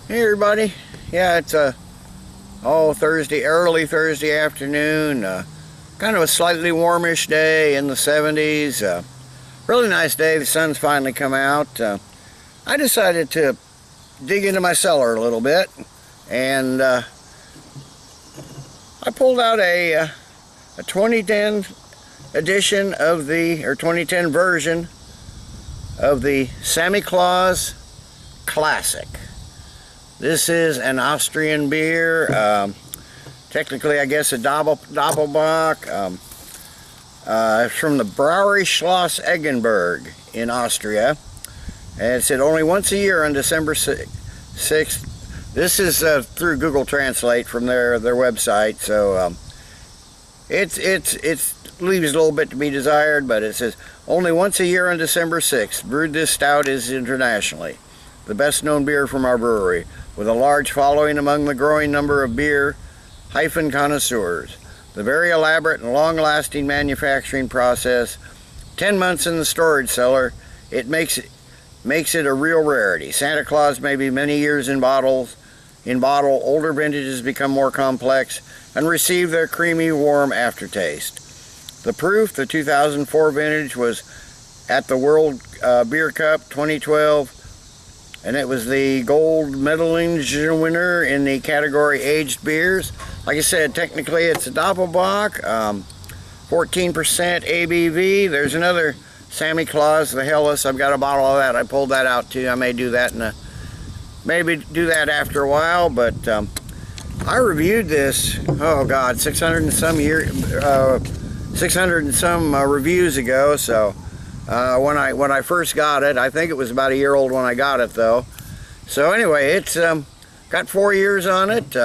Hey everybody, yeah, it's early Thursday afternoon, kind of a slightly warmish day in the 70s, really nice day. The sun's finally come out. I decided to dig into my cellar a little bit, and I pulled out a 2010 edition of or 2010 version of the Samichlaus Classic. This is an Austrian beer, technically I guess a Doppelbock. It's from the Brauerei Schloss, Eggenberg in Austria. And it said only once a year on December 6th. This is through Google Translate from their website, so it leaves a little bit to be desired, but it says only once a year on December 6th. Brewed this stout is internationally the best known beer from our brewery, with a large following among the growing number of beer connoisseurs. The very elaborate and long-lasting manufacturing process, 10 months in the storage cellar, it makes it a real rarity. Santa Claus may be many years in bottle. Older vintages become more complex and receive their creamy, warm aftertaste. The proof, the 2004 vintage, was at the World Beer Cup 2012, and it was the Goldmedailliengewinner in the category aged beers. Like I said, technically it's a Doppelbock, 14% ABV. There's another Samichlaus, the Hellas. I've got a bottle of that. I pulled that out too. I may do that maybe do that after a while, but I reviewed this, oh God, 600 and some reviews ago. So when I first got it, I think it was about a year old when I got it though. So anyway, it's got 4 years on it.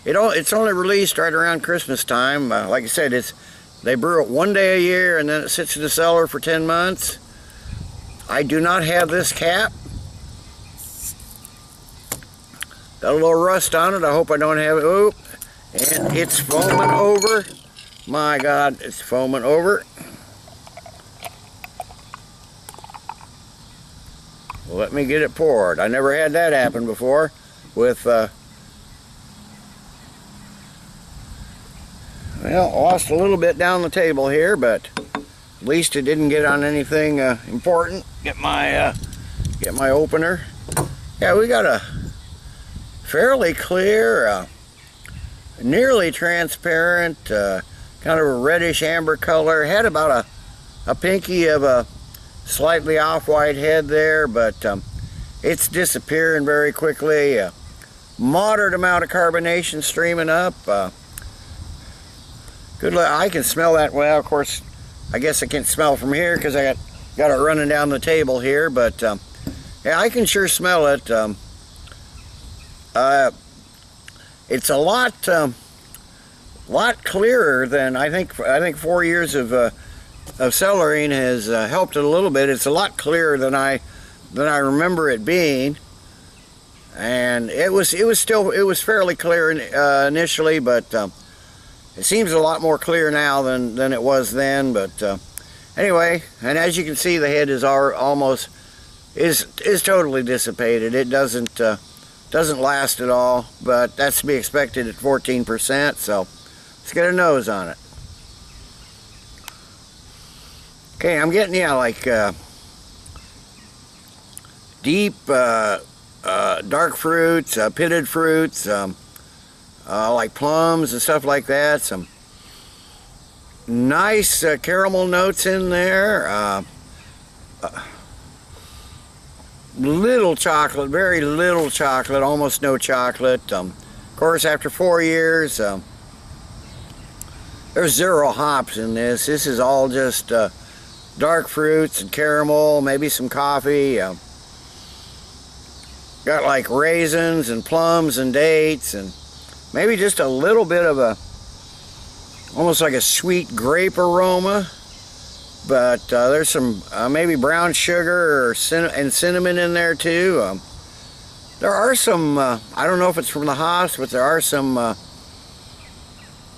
It's only released right around Christmas time. Like I said, they brew it one day a year and then it sits in the cellar for 10 months. I do not have this cap. Got a little rust on it. I hope I don't have it. Oop. And it's foaming over. My God, it's foaming over. Well, let me get it poured. I never had that happen before with, well, lost a little bit down the table here, but at least it didn't get on anything important. Get my opener. Yeah, we got a fairly clear, nearly transparent, kind of a reddish amber color. Had about a pinky of a slightly off-white head there, but it's disappearing very quickly. Moderate amount of carbonation streaming up. Good luck. I can smell that. Well, of course, I guess I can't smell from here because I got it running down the table here, but yeah, I can sure smell it. It's a lot clearer than I think 4 years of cellaring has helped it a little bit. It's a lot clearer than I remember it being, and it was fairly clear initially, but it seems a lot more clear now than it was then. But anyway, and as you can see, the head is totally dissipated. It doesn't last at all, but that's to be expected at 14%. So let's get a nose on it. Okay, I'm getting, yeah, like deep, dark fruits, pitted fruits, like plums and stuff like that. Some nice caramel notes in there. Little chocolate, very little chocolate, almost no chocolate. Of course, after 4 years, there's 0 hops in this. This is all just dark fruits and caramel, maybe some coffee. Got like raisins and plums and dates, and maybe just a little bit of almost like a sweet grape aroma. But there's some maybe brown sugar and cinnamon in there too. There are some, I don't know if it's from the hops, but there are some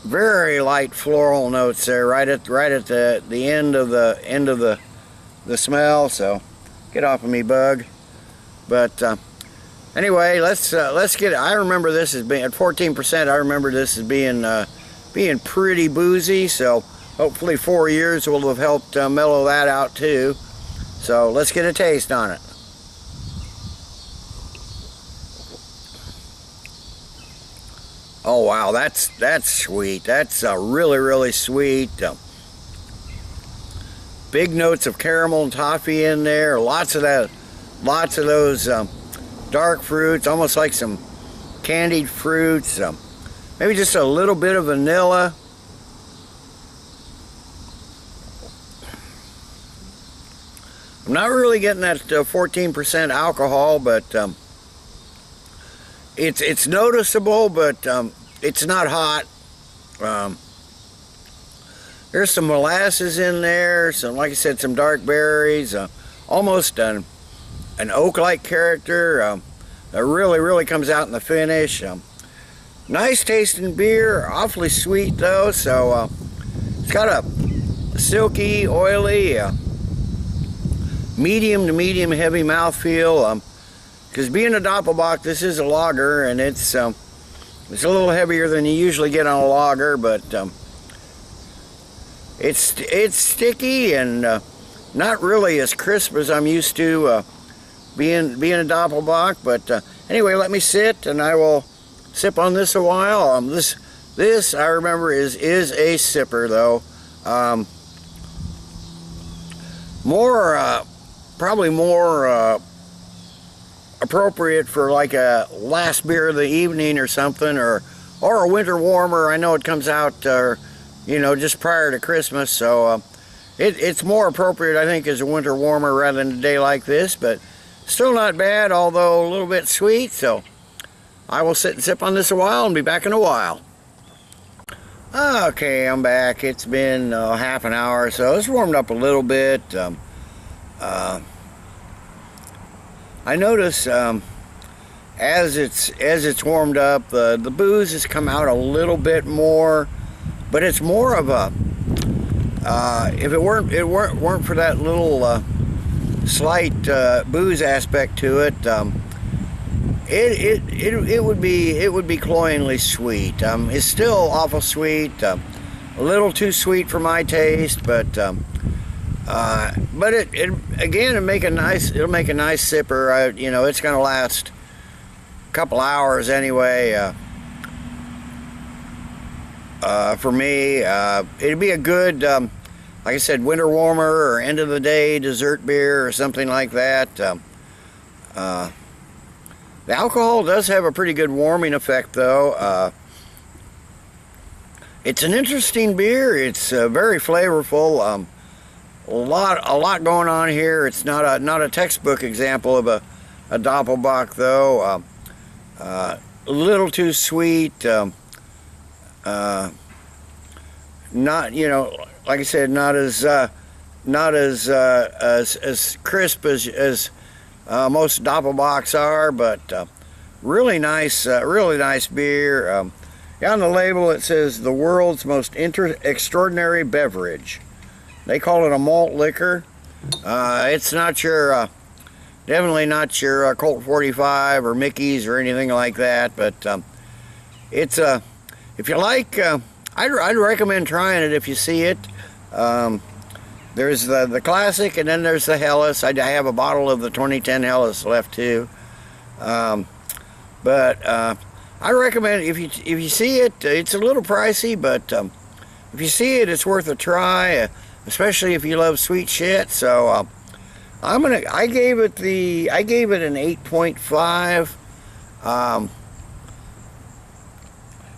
very light floral notes there right at the end of the smell. So get off of me, bug. But Anyway, let's get. I remember this as being at 14%. I remember this as being pretty boozy. So hopefully 4 years will have helped mellow that out too. So let's get a taste on it. Oh wow, that's sweet. That's really sweet. Big notes of caramel and toffee in there. Lots of those dark fruits, almost like some candied fruits. Maybe just a little bit of vanilla. I'm not really getting that 14% alcohol, but it's noticeable, but it's not hot. There's some molasses in there, some, like I said, some dark berries, almost an oak-like character. That really comes out in the finish. Nice tasting beer, awfully sweet though. So it's got a silky, oily, medium to medium heavy mouthfeel. Because being a Doppelbock, this is a lager, and it's a little heavier than you usually get on a lager, but it's sticky and not really as crisp as I'm used to being a Doppelbock. But anyway, let me sit and I will sip on this a while. This I remember is a sipper though. Probably more appropriate for like a last beer of the evening or something, or a winter warmer. I know it comes out just prior to Christmas, so it's more appropriate, I think, as a winter warmer rather than a day like this, but still not bad, although a little bit sweet. So I will sit and sip on this a while and be back in a while. Okay, I'm back. It's been half an hour or so. It's warmed up a little bit. I notice as it's warmed up, the booze has come out a little bit more, but it's more of a if it weren't for that little slight booze aspect to it, it would be cloyingly sweet. It's still awful sweet, a little too sweet for my taste, but it'll make a nice sipper. It's going to last a couple hours anyway. For me, it'd be a good, like I said, winter warmer or end of the day dessert beer or something like that. The alcohol does have a pretty good warming effect, though. It's an interesting beer. It's very flavorful. A lot going on here. It's not a textbook example of a Doppelbock, though. A little too sweet. Not, like I said, not as crisp as most Doppelbocks are, but really nice beer. On the label it says the world's most extraordinary beverage. They call it a malt liquor. It's not your, definitely not your Colt 45 or Mickey's or anything like that, but it's if you like, I'd recommend trying it if you see it. There's the Classic, and then there's the Helles. I have a bottle of the 2010 Helles left too. But I recommend if you see it. It's a little pricey, but if you see it, it's worth a try, especially if you love sweet shit. So I gave it an 8.5.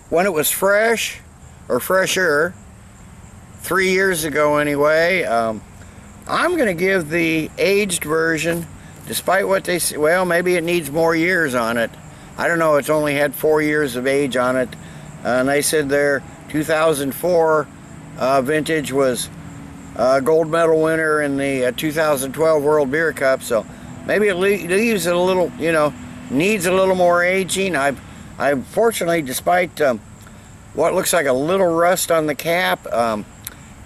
When it was fresh, or fresher, 3 years ago anyway. I'm going to give the aged version, despite what they say. Well, maybe it needs more years on it. I don't know. It's only had 4 years of age on it, and they said their 2004 vintage was gold medal winner in the 2012 World Beer Cup. So maybe it leaves it a little, needs a little more aging. I've fortunately, despite what looks like a little rust on the cap,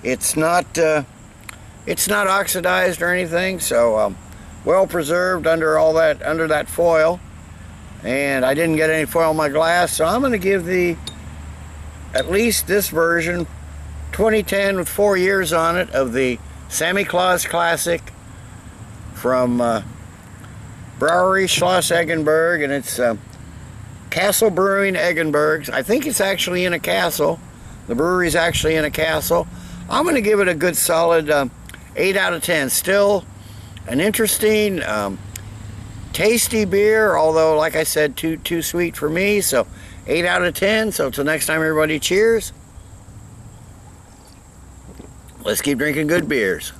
it's not oxidized or anything. So well preserved under that foil. and I didn't get any foil in my glass, so I'm going to give at least this version, 2010 with 4 years on it, of the Samichlaus Classic from Brauerei, Schloss, Eggenberg, and it's Castle Brewing, Eggenberg. I think it's actually in a castle. The brewery's actually in a castle. I'm going to give it a good solid 8 out of 10. Still an interesting, tasty beer, although, like I said, too sweet for me. So 8 out of 10. So until next time, everybody, cheers. Let's keep drinking good beers.